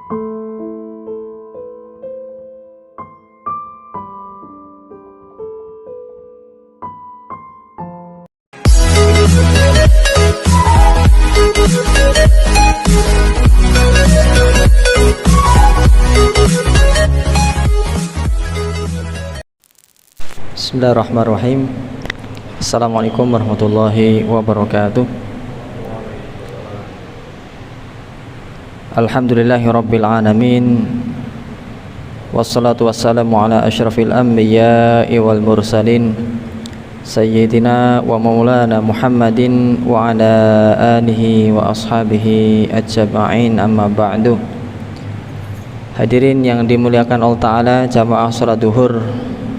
Bismillahirrahmanirrahim. Assalamualaikum warahmatullahi wabarakatuh. Alhamdulillahi rabbil alamin. Wassalatu wassalamu ala asyrafil anbiya'i wal mursalin Sayyidina wa maulana Muhammadin wa ala alihi wa ashabihi ajma'in, amma ba'du. Hadirin yang dimuliakan Allah Ta'ala, jamaah salat duhur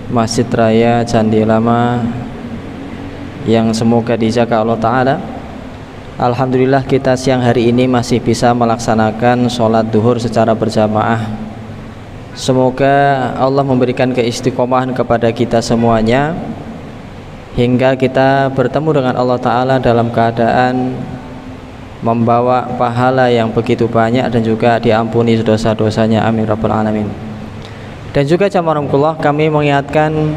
Masjid Raya Candi Lama yang semoga dijaga Allah Ta'ala. Alhamdulillah kita siang hari ini masih bisa melaksanakan sholat duhur secara berjamaah. Semoga Allah memberikan keistiqomahan kepada kita semuanya hingga kita bertemu dengan Allah Ta'ala dalam keadaan membawa pahala yang begitu banyak dan juga diampuni dosa-dosanya, amin rabbal alamin. Dan juga jamaah kami mengingatkan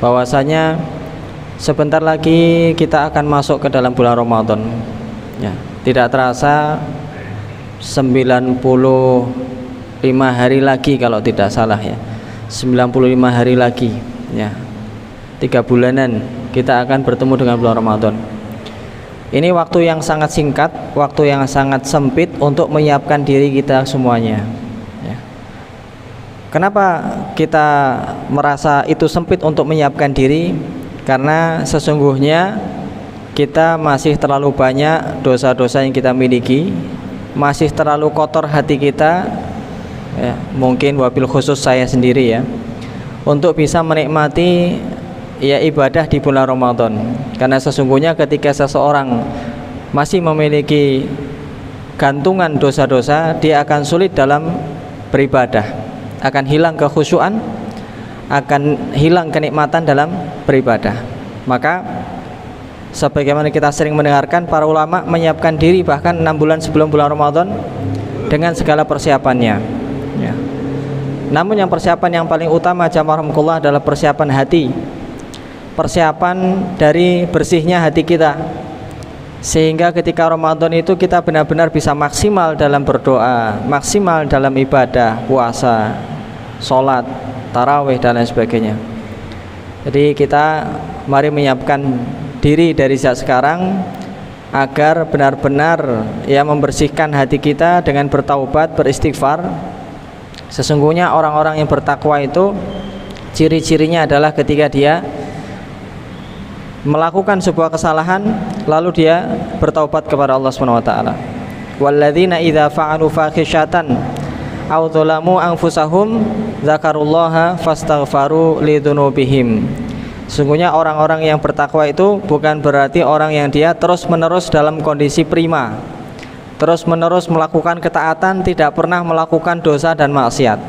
bahwasanya sebentar lagi kita akan masuk ke dalam bulan Ramadan ya. Tidak terasa 95 hari lagi kalau tidak salah ya, 95 hari lagi ya, 3 bulanan kita akan bertemu dengan bulan Ramadan. Ini waktu yang sangat singkat, waktu yang sangat sempit untuk menyiapkan diri kita semuanya. Kenapa kita merasa itu sempit untuk menyiapkan diri? Karena sesungguhnya kita masih terlalu banyak dosa-dosa yang kita miliki, masih terlalu kotor hati kita ya, mungkin wabil khusus saya sendiri ya, untuk bisa menikmati ya ibadah di bulan Ramadan. Karena sesungguhnya ketika seseorang masih memiliki gantungan dosa-dosa, dia akan sulit dalam beribadah, akan hilang kekhusyuan, akan hilang kenikmatan dalam beribadah. Maka sebagaimana kita sering mendengarkan, para ulama menyiapkan diri bahkan 6 bulan sebelum bulan Ramadan dengan segala persiapannya ya. Namun yang persiapan yang paling utama jamaah rahmatullah adalah persiapan hati, persiapan dari bersihnya hati kita, sehingga ketika Ramadan itu kita benar-benar bisa maksimal dalam berdoa, maksimal dalam ibadah, puasa, sholat, tarawih dan lain sebagainya. Jadi kita mari menyiapkan diri dari saat sekarang agar benar-benar ya membersihkan hati kita dengan bertaubat, beristighfar. Sesungguhnya orang-orang yang bertakwa itu ciri-cirinya adalah ketika dia melakukan sebuah kesalahan lalu dia bertaubat kepada Allah Subhanahu wa taala. Walladzina idza fa'alu fahisyatan aw dzalamu anfusahum dzakarullaha fastaghfaru lidzunubihim. Sungguhnya orang-orang yang bertakwa itu bukan berarti orang yang dia terus-menerus dalam kondisi prima, terus-menerus melakukan ketaatan, tidak pernah melakukan dosa dan maksiat.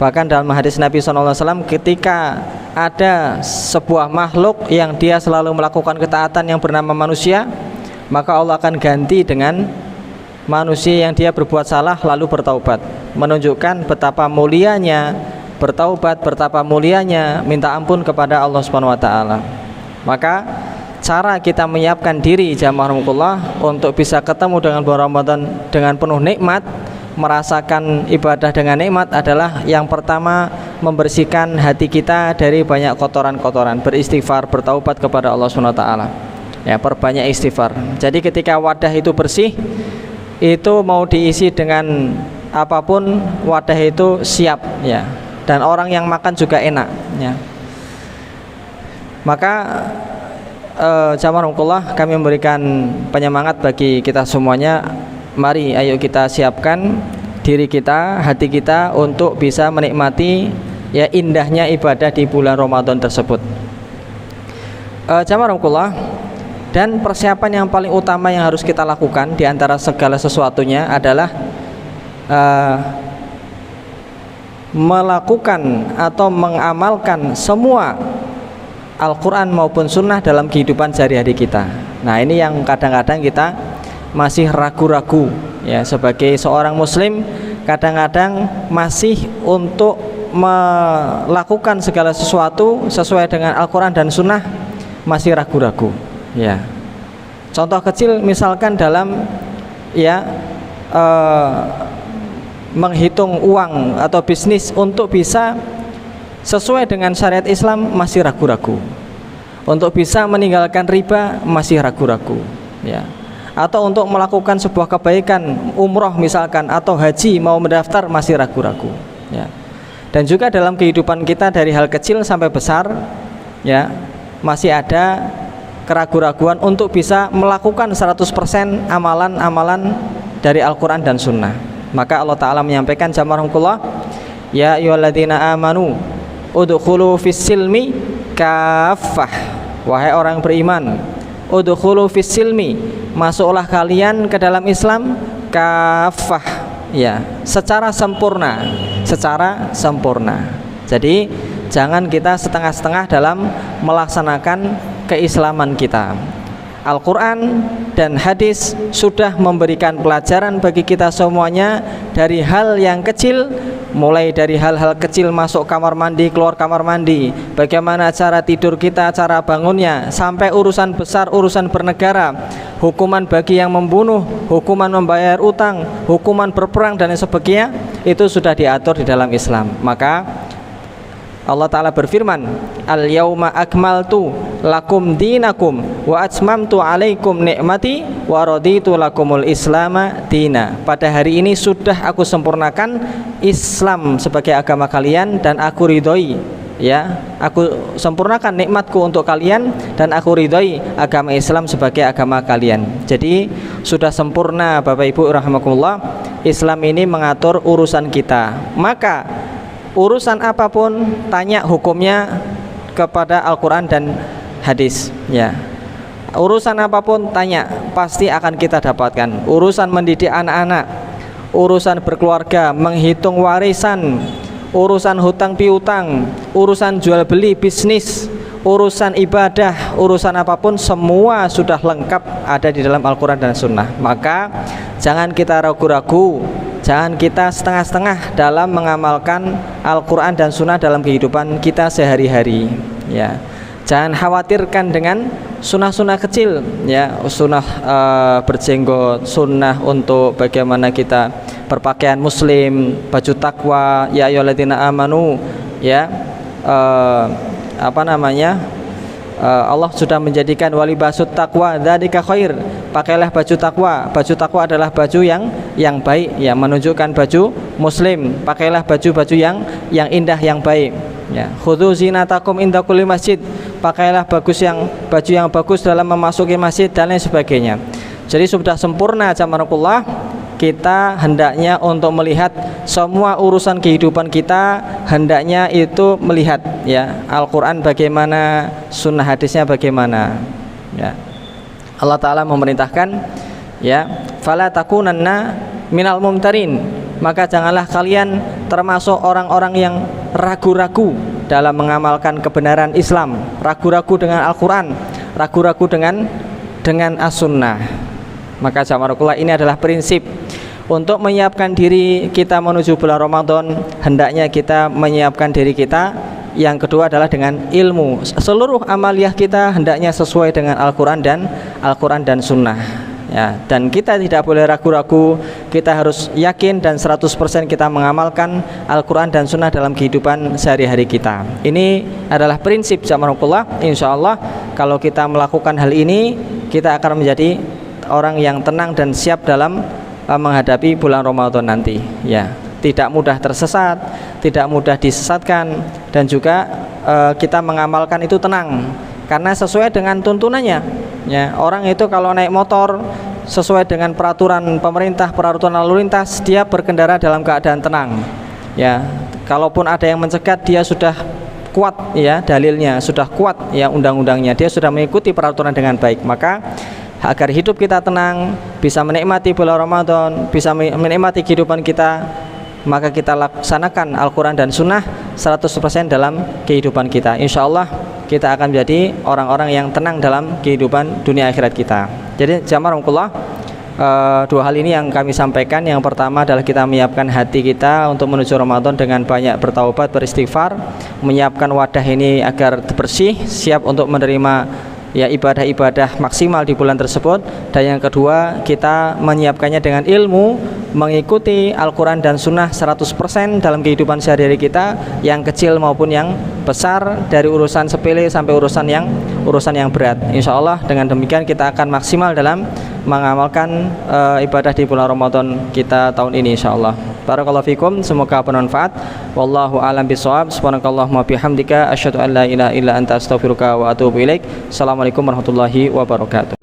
Bahkan dalam hadis Nabi SAW, ketika ada sebuah makhluk yang dia selalu melakukan ketaatan yang bernama manusia, maka Allah akan ganti dengan manusia yang dia berbuat salah lalu bertaubat, menunjukkan betapa mulianya bertaubat, betapa mulianya minta ampun kepada Allah Subhanahu wa taala. Maka cara kita menyiapkan diri jamaah rahmatullah untuk bisa ketemu dengan bulan Ramadan dengan penuh nikmat, merasakan ibadah dengan nikmat adalah yang pertama membersihkan hati kita dari banyak kotoran-kotoran, beristighfar, bertaubat kepada Allah Subhanahu wa taala. Ya, perbanyak istighfar. Jadi ketika wadah itu bersih, itu mau diisi dengan apapun, wadah itu siap ya. Dan orang yang makan juga enak ya. Maka jamaah rahmatullah, kami memberikan penyemangat bagi kita semuanya. Mari ayo kita siapkan diri kita, hati kita untuk bisa menikmati ya indahnya ibadah di bulan Ramadan tersebut. Jamaah rahmatullah, dan persiapan yang paling utama yang harus kita lakukan di antara segala sesuatunya adalah melakukan atau mengamalkan semua Al-Quran maupun Sunnah dalam kehidupan sehari-hari kita. Nah, ini yang kadang-kadang kita masih ragu-ragu ya, sebagai seorang muslim kadang-kadang masih untuk melakukan segala sesuatu sesuai dengan Al-Quran dan Sunnah masih ragu-ragu. Ya, contoh kecil misalkan dalam menghitung uang atau bisnis untuk bisa sesuai dengan syariat Islam masih ragu-ragu. Untuk bisa meninggalkan riba masih ragu-ragu. Ya. Atau untuk melakukan sebuah kebaikan umroh misalkan atau haji mau mendaftar masih ragu-ragu. Ya. Dan juga dalam kehidupan kita dari hal kecil sampai besar, ya, masih ada keraguan-raguan untuk bisa melakukan 100% amalan-amalan dari Al-Quran dan Sunnah. Maka Allah Ta'ala menyampaikan jazakumullah, ya ayyuhalladzina amanu udkhulu fis-silmi kaffah. Wahai orang beriman, udkhulu fis-silmi, masuklah kalian ke dalam Islam kaffah, ya, secara sempurna, secara sempurna. Jadi jangan kita setengah-setengah dalam melaksanakan keislaman kita. Al-Quran dan hadis sudah memberikan pelajaran bagi kita semuanya, dari hal yang kecil, mulai dari hal-hal kecil masuk kamar mandi, keluar kamar mandi, bagaimana cara tidur kita, cara bangunnya, sampai urusan besar, urusan bernegara, hukuman bagi yang membunuh, hukuman membayar utang, hukuman berperang dan sebagainya, itu sudah diatur di dalam Islam. Maka Allah Ta'ala berfirman, al-yauma akmaltu lakum dinakum wa atmamtu alaikum ni'mati wa raditu lakumul islama dina. Pada hari ini sudah aku sempurnakan Islam sebagai agama kalian dan aku ridhoi, ya, aku sempurnakan nikmatku untuk kalian dan aku ridhoi agama Islam sebagai agama kalian. Jadi sudah sempurna Bapak Ibu rahimakumullah, Islam ini mengatur urusan kita. Maka urusan apapun tanya hukumnya kepada Al-Quran dan hadis, ya. Urusan apapun tanya, pasti akan kita dapatkan. Urusan mendidik anak-anak, urusan berkeluarga, menghitung warisan, urusan hutang piutang, urusan jual beli bisnis, urusan ibadah, urusan apapun semua sudah lengkap ada di dalam Al-Quran dan Sunnah. Maka jangan kita ragu-ragu, jangan kita setengah-setengah dalam mengamalkan Al-Quran dan Sunnah dalam kehidupan kita sehari-hari, ya. Jangan khawatirkan dengan sunnah-sunnah kecil, ya, sunnah berjenggot, sunnah untuk bagaimana kita berpakaian muslim, baju takwa, ya ayyuhalladzina amanu, ya, Allah sudah menjadikan walibasut taqwa dzalika khair. Pakailah baju takwa. Baju takwa adalah baju yang baik, yang menunjukkan baju muslim. Pakailah baju-baju yang indah, yang baik, ya. Khudzu zinatakum inda kulli masjid. Pakailah baju yang bagus dalam memasuki masjid dan lain sebagainya. Jadi sudah sempurna jamaah, kita hendaknya untuk melihat semua urusan kehidupan kita, hendaknya itu melihat, ya, Al-Quran bagaimana, sunnah hadisnya bagaimana, ya. Allah Ta'ala memerintahkan, ya, fala takunanna minal mumtarin, maka janganlah kalian termasuk orang-orang yang ragu-ragu dalam mengamalkan kebenaran Islam, ragu-ragu dengan Al-Quran, ragu-ragu dengan As-Sunnah. Maka jamaah, ini adalah prinsip untuk menyiapkan diri kita menuju bulan Ramadan. Hendaknya kita menyiapkan diri kita. Yang kedua adalah dengan ilmu. Seluruh amaliyah kita hendaknya sesuai dengan Al-Quran dan Sunnah, ya. Dan kita tidak boleh ragu-ragu, kita harus yakin dan 100% kita mengamalkan Al-Quran dan Sunnah dalam kehidupan sehari-hari kita. Ini adalah prinsip jamaah. Insya Allah kalau kita melakukan hal ini, kita akan menjadi orang yang tenang dan siap dalam menghadapi bulan Ramadan nanti, ya. Tidak mudah tersesat, tidak mudah disesatkan, dan juga kita mengamalkan itu tenang karena sesuai dengan tuntunannya, ya. Orang itu kalau naik motor sesuai dengan peraturan pemerintah, peraturan lalu lintas, dia berkendara dalam keadaan tenang, ya. Kalaupun ada yang mencegat, dia sudah kuat, ya, dalilnya sudah kuat, ya, undang-undangnya, dia sudah mengikuti peraturan dengan baik. Maka agar hidup kita tenang, bisa menikmati bulan Ramadan, bisa menikmati kehidupan kita, maka kita laksanakan Al-Quran dan Sunnah 100% dalam kehidupan kita. Insya Allah kita akan menjadi orang-orang yang tenang dalam kehidupan dunia akhirat kita. Jadi jamaah, Dua hal ini yang kami sampaikan. Yang pertama adalah kita menyiapkan hati kita untuk menuju Ramadan dengan banyak bertaubat, beristighfar, menyiapkan wadah ini agar bersih, siap untuk menerima ya ibadah-ibadah maksimal di bulan tersebut. Dan yang kedua, kita menyiapkannya dengan ilmu, mengikuti Al-Quran dan Sunnah 100% dalam kehidupan sehari-hari kita, yang kecil maupun yang besar, dari urusan sepele sampai urusan yang berat. Insya Allah dengan demikian kita akan maksimal dalam mengamalkan ibadah di bulan Ramadan kita tahun ini, insya Allah. Barakallahu fikum, semoga bermanfaat. Wallahu a'lam bishawab. Subhanakallahumma bihamdika asyhadu an la ilaha illa anta astaghfiruka wa atubu ilaik. Assalamualaikum warahmatullahi wabarakatuh.